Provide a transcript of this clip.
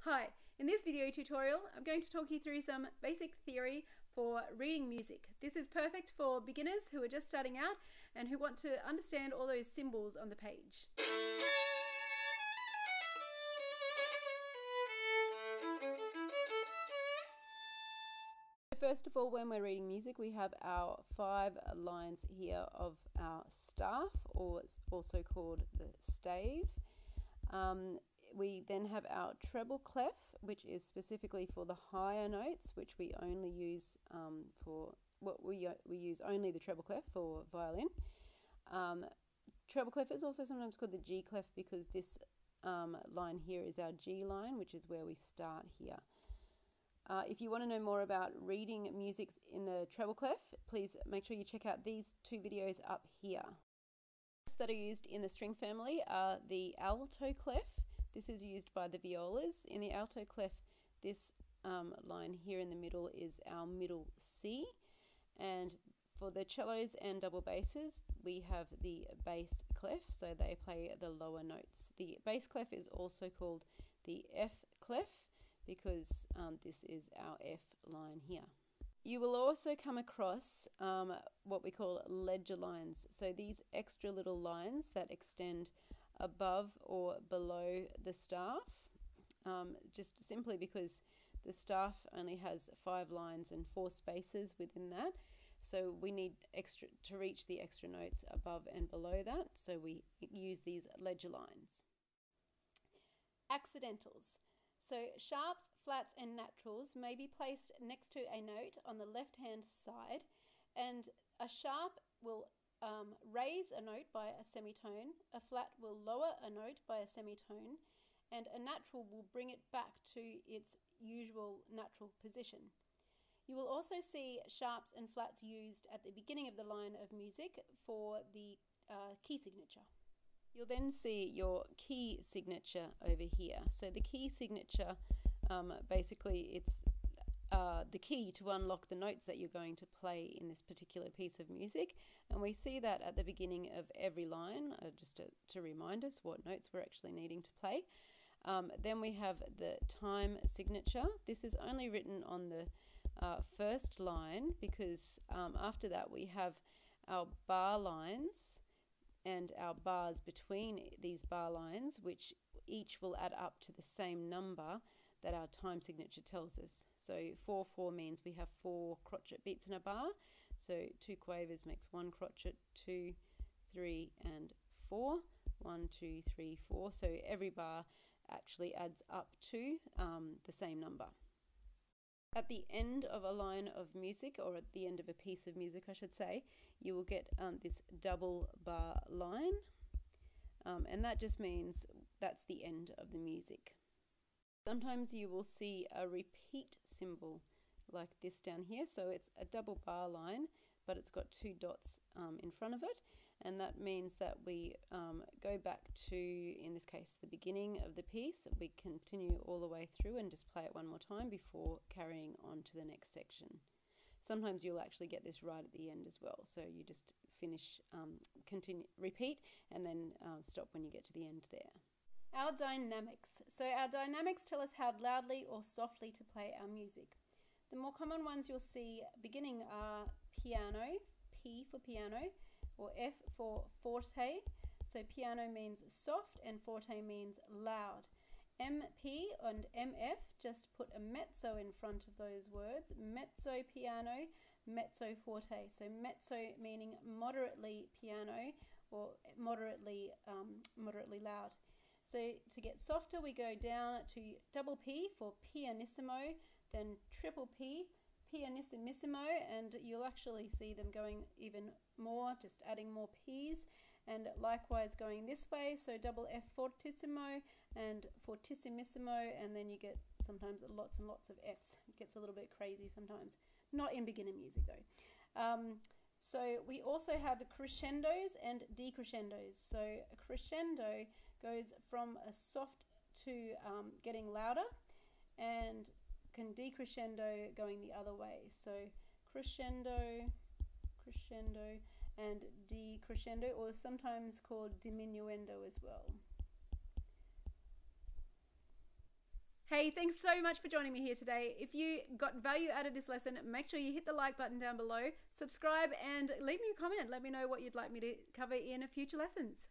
Hi, in this video tutorial I'm going to talk you through some basic theory for reading music. This is perfect for beginners who are just starting out and who want to understand all those symbols on the page. First of all, when we're reading music, we have our 5 lines here of our staff, or also called the stave. We then have our treble clef, which is specifically for the higher notes, which we only use we use only the treble clef for violin. Treble clef is also sometimes called the G clef because this line here is our G line, which is where we start here. If you want to know more about reading music in the treble clef, please make sure you check out these 2 videos up here. Clefs that are used in the string family are the alto clef. This is used by the violas. In the alto clef, this line here in the middle is our middle C. And for the cellos and double basses, we have the bass clef, so they play the lower notes. The bass clef is also called the F clef because this is our F line here. You will also come across what we call ledger lines. So these extra little lines that extend above or below the staff, just simply because the staff only has 5 lines and 4 spaces within that. So we need extra to reach the extra notes above and below that. So we use these ledger lines. Accidentals. So sharps, flats and naturals may be placed next to a note on the left-hand side, and a sharp will raise a note by a semitone, a flat will lower a note by a semitone, and a natural will bring it back to its usual natural position. You will also see sharps and flats used at the beginning of the line of music for the key signature. You'll then see your key signature over here. So the key signature, basically it's the key to unlock the notes that you're going to play in this particular piece of music, and we see that at the beginning of every line, just to remind us what notes we're actually needing to play. Then we have the time signature. This is only written on the first line because after that we have our bar lines and our bars between these bar lines, which each will add up to the same number that our time signature tells us. So 4/4 means we have 4 crotchet beats in a bar. So 2 quavers makes 1 crotchet, 2, 3 and 4. 1, 2, 3, 4. So every bar actually adds up to the same number. At the end of a line of music, or at the end of a piece of music I should say, you will get this double bar line, and that just means that's the end of the music. Sometimes you will see a repeat symbol like this down here, so it's a double bar line but it's got 2 dots in front of it, and that means that we go back to, in this case, the beginning of the piece. We continue all the way through and just play it one more time before carrying on to the next section. Sometimes you'll actually get this right at the end as well, so you just finish, continue, repeat, and then stop when you get to the end there. Our dynamics. So our dynamics tell us how loudly or softly to play our music. The more common ones you'll see beginning are piano, P for piano, or F for forte. So piano means soft and forte means loud. MP and MF, just put a mezzo in front of those words. Mezzo piano, mezzo forte. So mezzo meaning moderately piano or moderately loud. So to get softer, we go down to double P for pianissimo, then triple P, pianissimo, and you'll actually see them going even more, just adding more P's, and likewise going this way, so double F fortissimo and fortissimissimo, and then you get sometimes lots and lots of F's. It gets a little bit crazy sometimes. Not in beginner music though. So we also have crescendos and decrescendos. So a crescendo goes from a soft to getting louder, and can decrescendo going the other way. So crescendo, crescendo, and decrescendo, or sometimes called diminuendo as well. Hey, thanks so much for joining me here today. If you got value out of this lesson, make sure you hit the like button down below, subscribe, and leave me a comment. Let me know what you'd like me to cover in future lessons.